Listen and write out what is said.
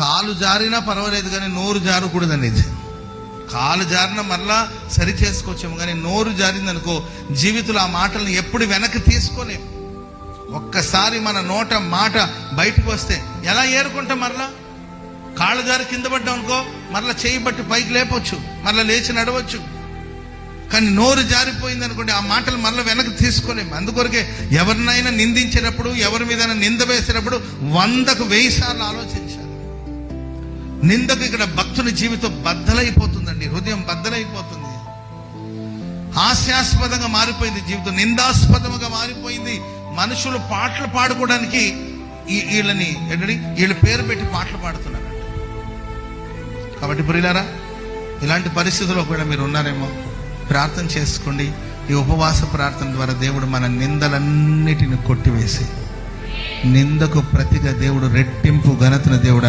కాలు జారినా పర్వాలేదు కానీ నోరు జారకూడదండి. ఇది కాలు జారిన మరలా సరి చేసుకోవచ్చాము, కానీ నోరు జారిందనుకో జీవితంలో ఆ మాటలను ఎప్పుడు వెనక్కి తీసుకోలేము. ఒక్కసారి మన నోట మాట బయటకు వస్తే ఎలా ఏరుకుంటాం? మరలా కాళ్ళు జారి కింద పడ్డాం అనుకో మరలా చేయి బట్టి పైకి లేపొచ్చు, మరలా లేచి నడవచ్చు. కానీ నోరు జారిపోయింది అనుకోండి, ఆ మాటలు మరలా వెనక్కి తీసుకోలేము. అందుకొరకే ఎవరినైనా నిందించేటప్పుడు, ఎవరి మీద నింద వేసేటప్పుడు 100కు 1000 సార్లు ఆలోచించాలి. నిందకు ఇక్కడ భక్తుని జీవితం బద్దలైపోతుందండి, హృదయం బద్దలైపోతుంది. హాస్యాస్పదంగా మారిపోయింది జీవితం, నిందాస్పదముగా మారిపోయింది. మనుషులు పాటలు పాడుకోవడానికి వీళ్ళ పేరు పెట్టి పాటలు పాడుతున్నారంట. కాబట్టి ప్రియులారా, ఇలాంటి పరిస్థితుల్లో కూడా మీరు ఉన్నారేమో, ప్రార్థన చేసుకోండి. ఈ ఉపవాస ప్రార్థన ద్వారా దేవుడు మన నిందలన్నిటిని కొట్టివేసి నిందకు ప్రతిగా దేవుడు రెట్టింపు ఘనతను దేవుడు